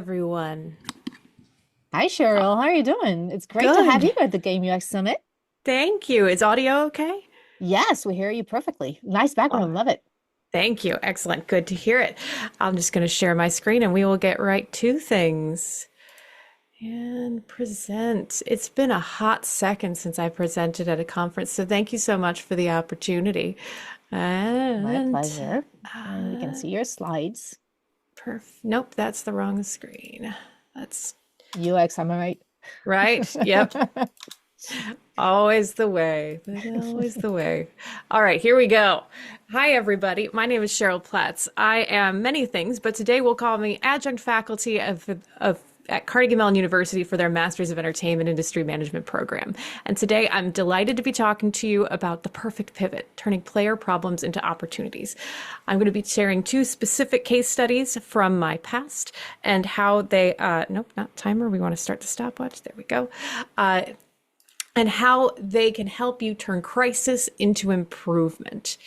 everyone. Hi, Cheryl. How are you doing? It's great to have Good. you at the Game UX Summit. Thank you. Is audio okay? Yes, we hear you perfectly. Nice Oh, background. Love it. thank you. Excellent. Good to hear it. I'm just going to share my screen and we will get right to things and present. It's been a hot second since I presented at a conference, so thank you so much for the opportunity. My And pleasure. And we can see your slides. nope, that's the wrong screen. That's UX, am I right? right. Yep. Always the way. Always the way. All right, here we go. Hi, everybody. My name is Cheryl Platz. I am many things, but today we'll call me adjunct faculty at Carnegie Mellon University for their Masters of Entertainment Industry Management program. And today I'm delighted to be talking to you about the perfect pivot, turning player problems into opportunities. I'm going to be sharing two specific case studies from my past and how they, nope, not timer. We want to start the stopwatch. There we go. And how they can help you turn crisis into improvement.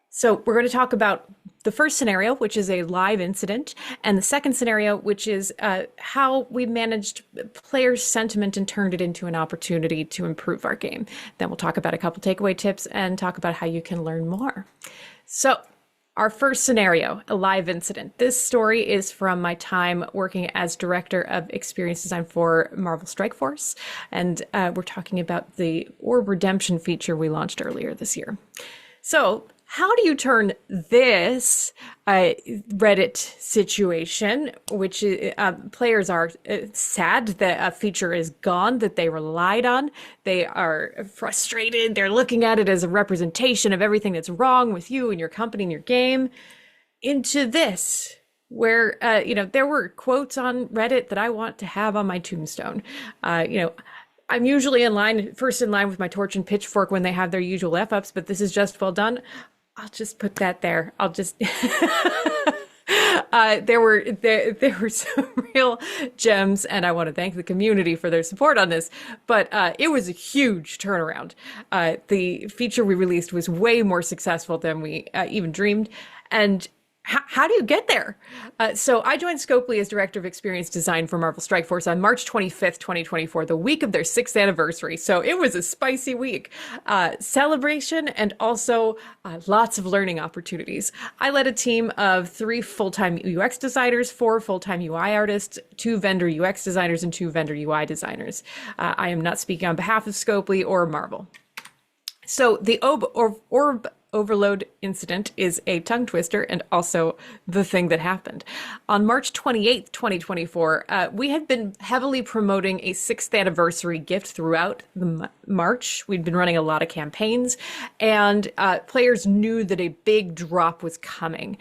So we're going to talk about the first scenario, which is a live incident, and the second scenario, which is how we managed players' sentiment and turned it into an opportunity to improve our game. Then we'll talk about a couple takeaway tips and talk about how you can learn more. So our first scenario, a live incident. This story is from my time working as director of experience design for Marvel Strike Force. And we're talking about the Orb Redemption feature we launched earlier this year. So how do you turn this Reddit situation, which players are sad that a feature is gone that they relied on, they are frustrated, they're looking at it as a representation of everything that's wrong with you and your company and your game, into this, where, there were quotes on Reddit that I want to have on my tombstone. I'm usually first in line with my torch and pitchfork when they have their usual F-ups, but this is just well done. I'll just put that there. I'll just there were some real gems, and I want to thank the community for their support on this. But it was a huge turnaround. The feature we released was way more successful than we even dreamed, and how do you get there? So I joined Scopely as Director of Experience Design for Marvel Strike Force on March 25th, 2024, the week of their 6th anniversary. So it was a spicy week. Celebration and also lots of learning opportunities. I led a team of 3 full-time UX designers, 4 full-time UI artists, 2 vendor UX designers, and 2 vendor UI designers. I am not speaking on behalf of Scopely or Marvel. So the orb overload incident is a tongue twister and also the thing that happened. On March 28th, 2024, we had been heavily promoting a 6th anniversary gift throughout the March. We'd been running a lot of campaigns, and players knew that a big drop was coming.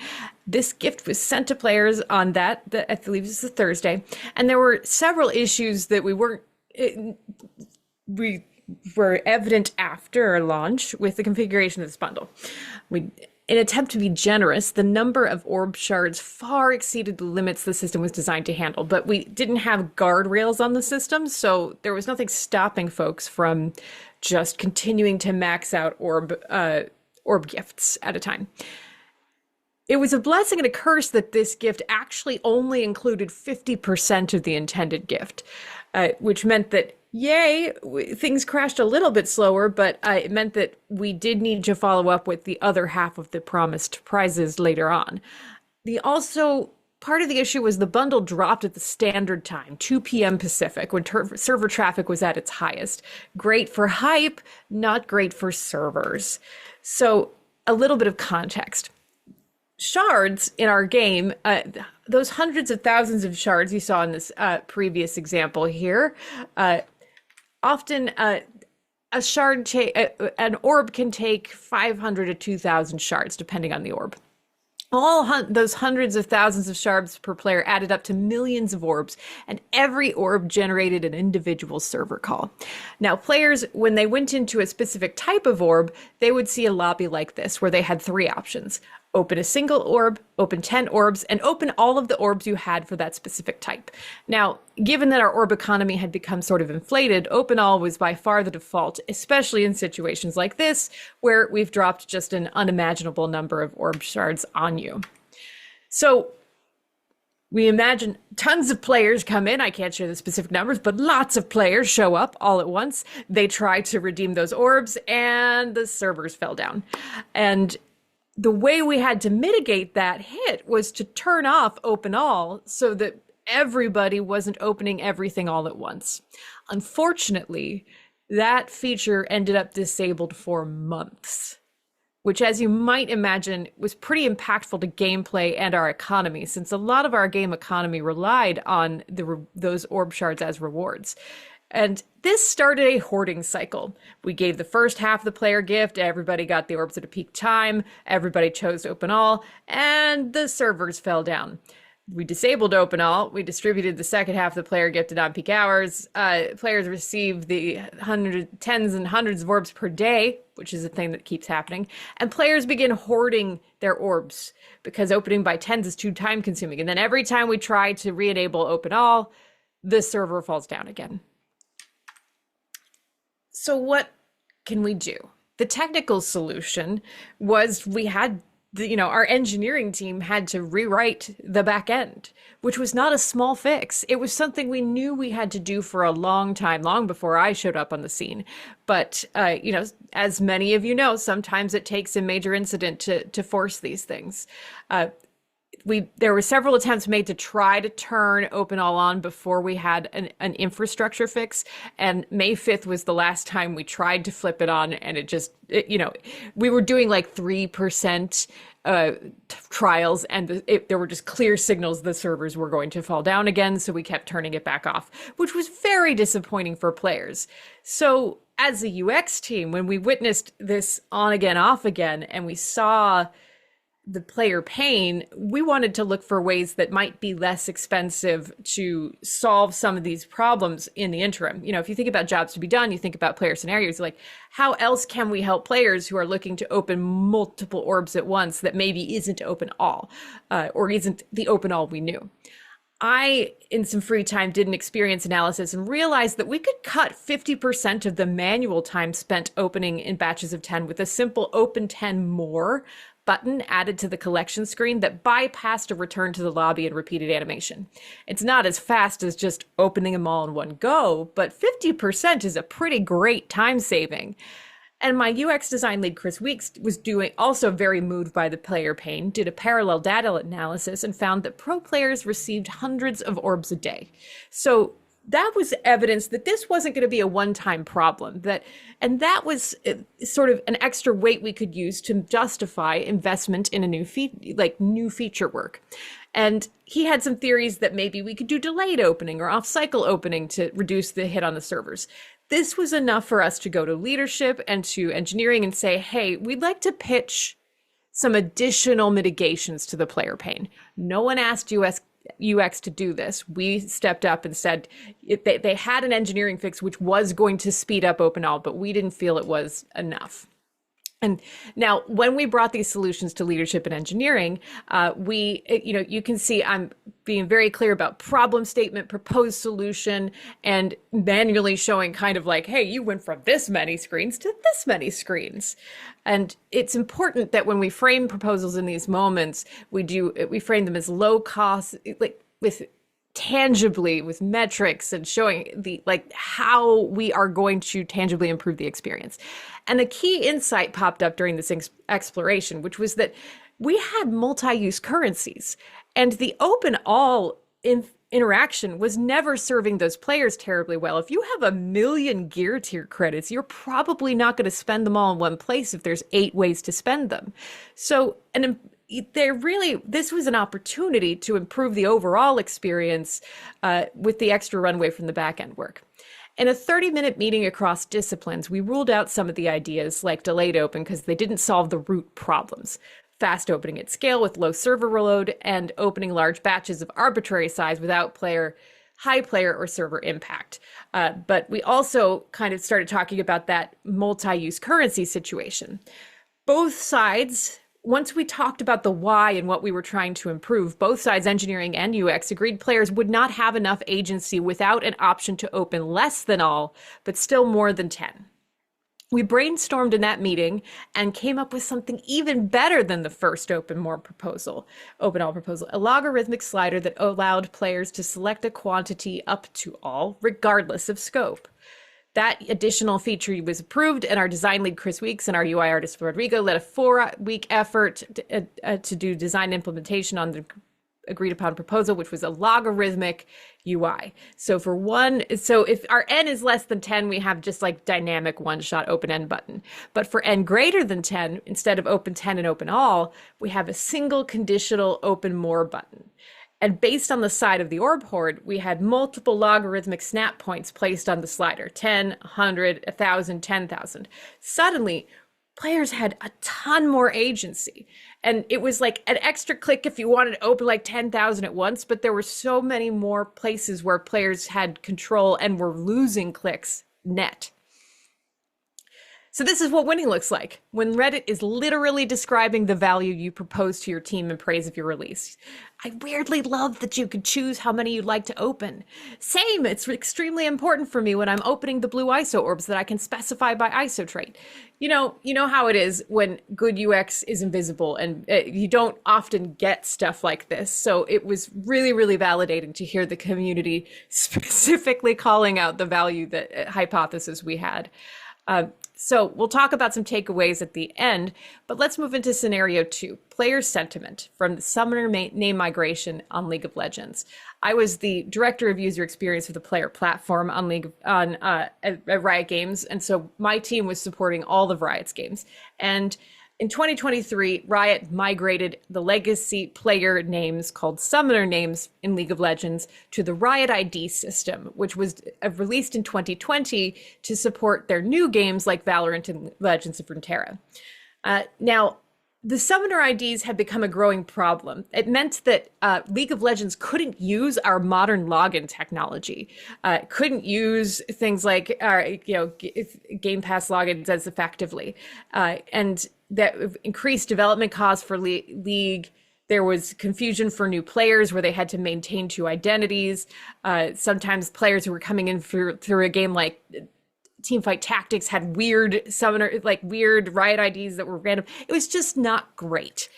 This gift was sent to players on I believe this is a Thursday, and there were several issues that we were evident after launch with the configuration of this bundle. In an attempt to be generous, the number of orb shards far exceeded the limits the system was designed to handle, but we didn't have guardrails on the system, so there was nothing stopping folks from just continuing to max out orb gifts at a time. It was a blessing and a curse that this gift actually only included 50% of the intended gift, which meant that yay, things crashed a little bit slower, but it meant that we did need to follow up with the other half of the promised prizes later on. Part of the issue was the bundle dropped at the standard time, 2 p.m. Pacific, when server traffic was at its highest. Great for hype, not great for servers. So a little bit of context. Shards in our game, those hundreds of thousands of shards you saw in this previous example here, often an orb can take 500 to 2,000 shards, depending on the orb. Those hundreds of thousands of shards per player added up to millions of orbs, and every orb generated an individual server call. Now, players, when they went into a specific type of orb, they would see a lobby like this, where they had 3 options. Open a single orb, open 10 orbs, and open all of the orbs you had for that specific type. Now, given that our orb economy had become sort of inflated, open all was by far the default, especially in situations like this, where we've dropped just an unimaginable number of orb shards on you. So We imagine tons of players come in. I can't share the specific numbers, but lots of players show up all at once. They try to redeem those orbs, and the servers fell down. And the way we had to mitigate that hit was to turn off open all so that everybody wasn't opening everything all at once. Unfortunately, that feature ended up disabled for months, which, as you might imagine, was pretty impactful to gameplay and our economy, since a lot of our game economy relied on those orb shards as rewards. And this started a hoarding cycle. We gave the first half of the player gift, everybody got the orbs at a peak time, everybody chose to open all, and the servers fell down. We disabled open all. We distributed the second half of the player gift at non-peak hours. Players received the tens and hundreds of orbs per day, which is a thing that keeps happening. And players begin hoarding their orbs because opening by tens is too time consuming. And then every time we try to re-enable open all, the server falls down again. So what can we do? The technical solution was our engineering team had to rewrite the back end, which was not a small fix. It was something we knew we had to do for a long time, long before I showed up on the scene. But, as many of you know, sometimes it takes a major incident to force these things. There were several attempts made to try to turn open all on before we had an infrastructure fix, and May 5th was the last time we tried to flip it on, and we were doing like 3% trials, and there were just clear signals the servers were going to fall down again, so we kept turning it back off, which was very disappointing for players. So as a UX team, when we witnessed this on again, off again, and we saw the player pain, we wanted to look for ways that might be less expensive to solve some of these problems in the interim. If you think about jobs to be done, you think about player scenarios, like how else can we help players who are looking to open multiple orbs at once that maybe isn't open all, or isn't the open all we knew. I, in some free time, did an experience analysis and realized that we could cut 50% of the manual time spent opening in batches of 10 with a simple open 10 more button added to the collection screen that bypassed a return to the lobby and repeated animation. It's not as fast as just opening them all in one go, but 50% is a pretty great time saving. And my UX design lead, Chris Weeks, was also very moved by the player pain, did a parallel data analysis, and found that pro players received hundreds of orbs a day. So that was evidence that this wasn't going to be a one-time problem, and that was sort of an extra weight we could use to justify investment in a new feature work. And he had some theories that maybe we could do delayed opening or off-cycle opening to reduce the hit on the servers. This was enough for us to go to leadership and to engineering and say, hey, we'd like to pitch some additional mitigations to the player pain. No one asked UX to do this. We stepped up and said they had an engineering fix which was going to speed up open all, but we didn't feel it was enough. And now when we brought these solutions to leadership and engineering, you can see I'm being very clear about problem statement, proposed solution, and manually showing kind of like, hey, you went from this many screens to this many screens. And it's important that when we frame proposals in these moments, we frame them as low cost, like tangibly with metrics and showing how we are going to tangibly improve the experience. And a key insight popped up during this exploration, which was that we had multi-use currencies, and the open all interaction was never serving those players terribly well. If you have 1 million gear tier credits, you're probably not going to spend them all in one place if there's 8 ways to spend them. So, this was an opportunity to improve the overall experience with the extra runway from the back end work. In a 30-minute meeting across disciplines, we ruled out some of the ideas like delayed open because they didn't solve the root problems. Fast opening at scale with low server load and opening large batches of arbitrary size without high player or server impact. But we also kind of started talking about that multi-use currency situation. Both sides, once we talked about the why and what we were trying to improve, both sides, engineering and UX, agreed players would not have enough agency without an option to open less than all, but still more than 10. We brainstormed in that meeting and came up with something even better than the first open all proposal, a logarithmic slider that allowed players to select a quantity up to all, regardless of scope. That additional feature was approved, and our design lead, Chris Weeks, and our UI artist, Rodrigo, led a 4-week effort to do design implementation on the agreed upon proposal, which was a logarithmic UI. So if our n is less than 10, we have just like dynamic one-shot open end button. But for n greater than 10, instead of open 10 and open all, we have a single conditional open more button. And based on the side of the orb horde, we had multiple logarithmic snap points placed on the slider, 10, 100, 1,000, 10,000. Suddenly, players had a ton more agency. And it was like an extra click if you wanted to open like 10,000 at once, but there were so many more places where players had control and were losing clicks net. So this is what winning looks like when Reddit is literally describing the value you propose to your team in praise of your release. I weirdly love that you could choose how many you'd like to open. Same, it's extremely important for me when I'm opening the blue ISO orbs that I can specify by ISO trait. You know how it is when good UX is invisible, and you don't often get stuff like this. So it was really, really validating to hear the community specifically calling out the value that hypothesis we had. So we'll talk about some takeaways at the end, but let's move into scenario 2, player sentiment from the summoner name migration on League of Legends. I was the director of user experience for the player platform at Riot Games, and so my team was supporting all of Riot's games. And in 2023, Riot migrated the legacy player names called summoner names in League of Legends to the Riot ID system, which was released in 2020 to support their new games like Valorant and Legends of Runeterra. Now, the summoner IDs had become a growing problem. It meant that League of Legends couldn't use our modern login technology, couldn't use things like Game Pass logins as effectively, and that increased development costs for League. There was confusion for new players where they had to maintain 2 identities. Sometimes players who were coming in through a game like Teamfight Tactics had weird Riot IDs that were random. It was just not great.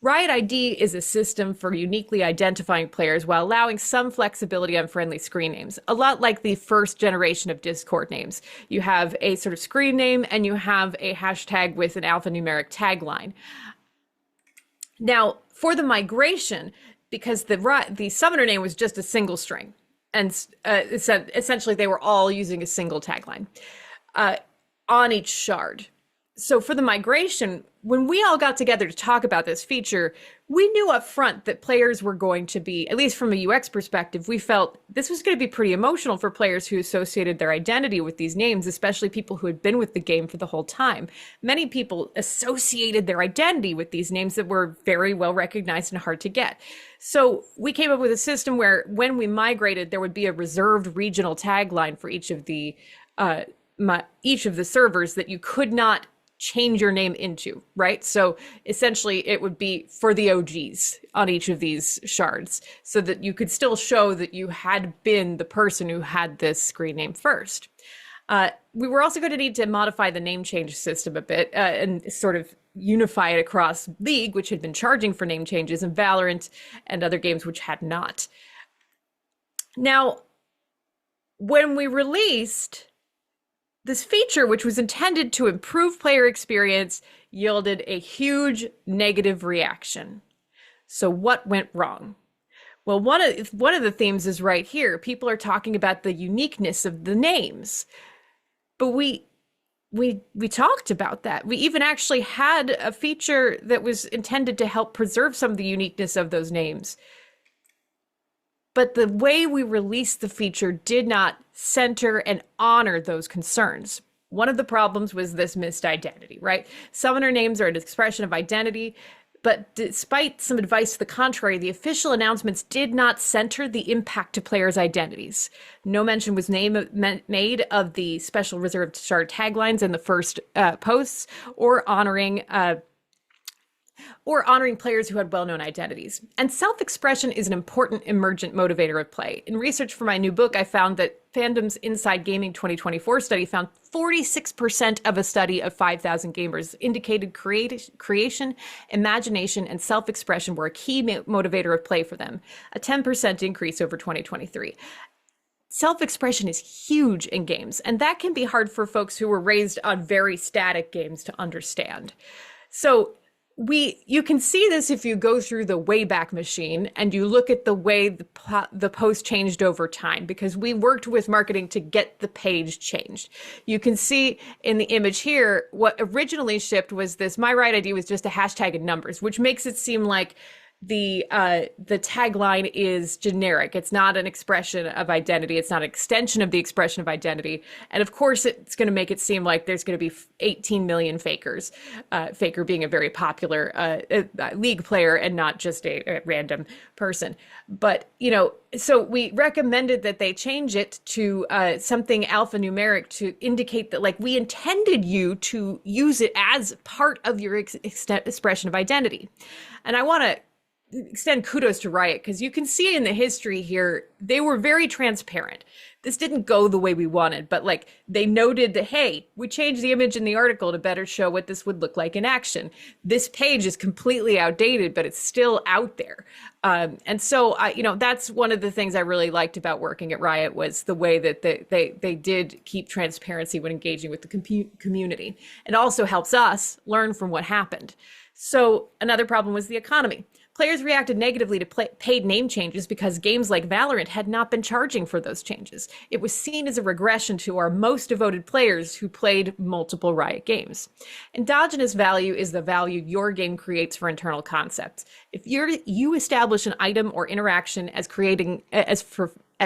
Riot ID is a system for uniquely identifying players while allowing some flexibility on friendly screen names, a lot like the first generation of Discord names. You have a sort of screen name and you have a hashtag with an alphanumeric tagline. Now, for the migration, because the summoner name was just a single string, and essentially they were all using a single tagline on each shard. So for the migration, when we all got together to talk about this feature, we knew up front that players were going to be, at least from a UX perspective, we felt this was going to be pretty emotional for players who associated their identity with these names, especially people who had been with the game for the whole time. Many people associated their identity with these names that were very well recognized and hard to get. So we came up with a system where when we migrated, there would be a reserved regional tagline for each of the servers that you could not change your name into, right? So essentially it would be for the OGs on each of these shards so that you could still show that you had been the person who had this screen name first. We were also going to need to modify the name change system a bit and sort of unify it across League, which had been charging for name changes, and Valorant and other games which had not. Now, when we released this feature, which was intended to improve player experience, yielded a huge negative reaction. So what went wrong? Well, one of the themes is right here. People are talking about the uniqueness of the names. But we talked about that. We even actually had a feature that was intended to help preserve some of the uniqueness of those names. But the way we released the feature did not center and honor those concerns. One of the problems was this missed identity, right? Summoner names are an expression of identity, but despite some advice to the contrary, the official announcements did not center the impact to players' identities. No mention was made of the special reserved shard taglines in the first posts, or honoring or honoring players who had well-known identities. And self-expression is an important emergent motivator of play. In research for my new book, I found that Fandom's Inside Gaming 2024 study found 46% of a study of 5,000 gamers indicated creation, imagination, and self-expression were a key motivator of play for them, a 10% increase over 2023. Self-expression is huge in games, and that can be hard for folks who were raised on very static games to understand. So you can see this if you go through the Wayback Machine and you look at the way the post changed over time, because we worked with marketing to get the page changed. You can see in the image here, what originally shipped was this, my right ID was just a hashtag and numbers, which makes it seem like the tagline is generic. It's not an expression of identity. It's not an extension of the expression of identity. And of course, it's going to make it seem like there's going to be 18 million fakers, faker being a very popular league player and not just a random person. But, so we recommended that they change it to something alphanumeric to indicate that, like, we intended you to use it as part of your expression of identity. And I want to extend kudos to Riot, because you can see in the history here, they were very transparent. This didn't go the way we wanted, but like they noted that, hey, we changed the image in the article to better show what this would look like in action. This page is completely outdated, but it's still out there. And so, that's one of the things I really liked about working at Riot, was the way that they did keep transparency when engaging with the community. It also helps us learn from what happened. So another problem was the economy. Players reacted negatively to paid name changes because games like Valorant had not been charging for those changes. It was seen as a regression to our most devoted players who played multiple Riot games. Endogenous value is the value your game creates for internal concepts. If you establish an item or interaction as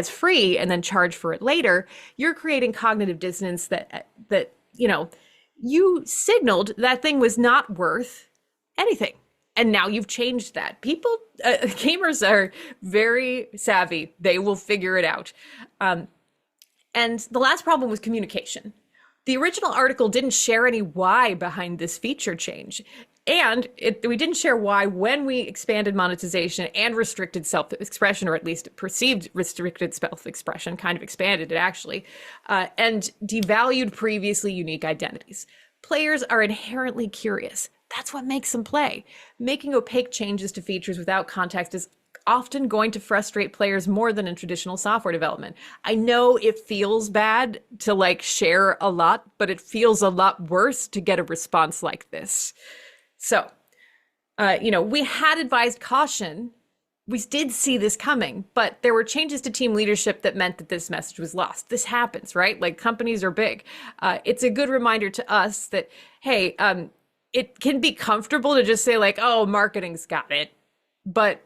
free and then charge for it later, you're creating cognitive dissonance that you signaled that thing was not worth anything. And now you've changed that. Gamers are very savvy. They will figure it out. And the last problem was communication. The original article didn't share any why behind this feature change. And we didn't share why when we expanded monetization and restricted self-expression, or at least perceived restricted self-expression, kind of expanded it actually, and devalued previously unique identities. Players are inherently curious. That's what makes them play. Making opaque changes to features without context is often going to frustrate players more than in traditional software development. I know it feels bad to share a lot, but it feels a lot worse to get a response like this. So, we had advised caution. We did see this coming, but there were changes to team leadership that meant that this message was lost. This happens, right? Like, companies are big. It's a good reminder to us that, hey, it can be comfortable to just say oh, marketing's got it. But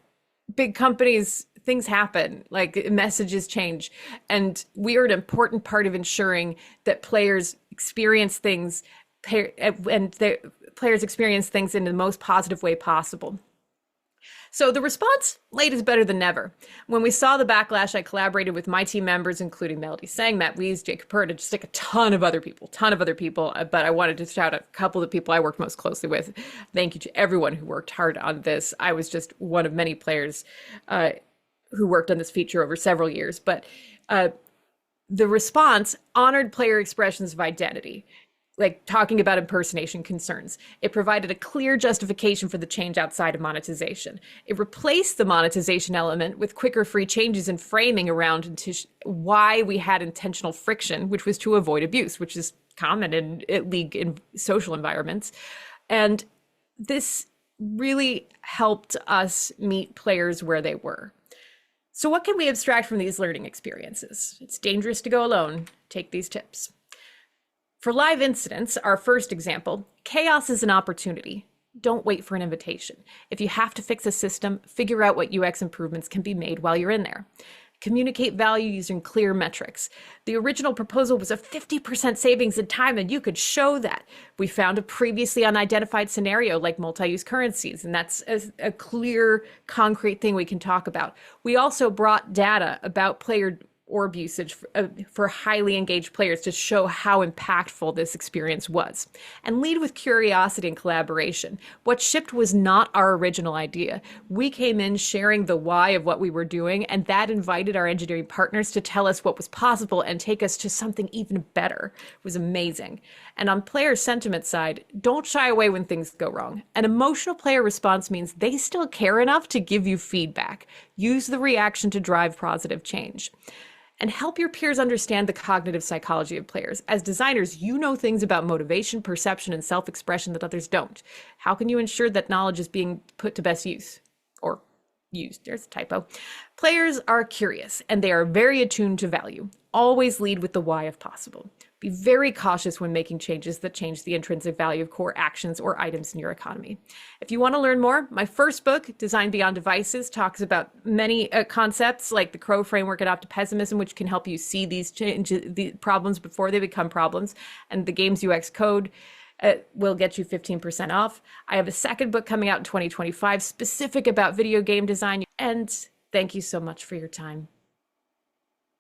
big companies, things happen, messages change. And we are an important part of ensuring that players experience things players experience things in the most positive way possible. So the response late is better than never. When we saw the backlash, I collaborated with my team members, including Melody Sang, Matt Wees, Jacob Purd, and just a ton of other people. But I wanted to shout out a couple of the people I worked most closely with. Thank you to everyone who worked hard on this. I was just one of many players who worked on this feature over several years. But the response honored player expressions of identity, talking about impersonation concerns. It provided a clear justification for the change outside of monetization. It replaced the monetization element with quicker free changes in framing around why we had intentional friction, which was to avoid abuse, which is common in league in social environments. And this really helped us meet players where they were. So what can we abstract from these learning experiences? It's dangerous to go alone. Take these tips. For live incidents, our first example, chaos is an opportunity. Don't wait for an invitation. If you have to fix a system, figure out what UX improvements can be made while you're in there. Communicate value using clear metrics. The original proposal was a 50% savings in time, and you could show that. We found a previously unidentified scenario like multi-use currencies, and that's a clear, concrete thing we can talk about. We also brought data about player orb usage for highly engaged players to show how impactful this experience was. And lead with curiosity and collaboration. What shipped was not our original idea. We came in sharing the why of what we were doing, and that invited our engineering partners to tell us what was possible and take us to something even better. It was amazing. And on player sentiment side, don't shy away when things go wrong. An emotional player response means they still care enough to give you feedback. Use the reaction to drive positive change. And help your peers understand the cognitive psychology of players. As designers, you know things about motivation, perception, and self-expression that others don't. How can you ensure that knowledge is being put to best use? Or used, there's a typo. Players are curious, and they are very attuned to value. Always lead with the why if possible. Be very cautious when making changes that change the intrinsic value of core actions or items in your economy. If you want to learn more, my first book, Design Beyond Devices, talks about many concepts like the Crow framework and optipessimism, which can help you see these the problems before they become problems. And the Games UX Code will get you 15% off. I have a second book coming out in 2025, specific about video game design. And thank you so much for your time.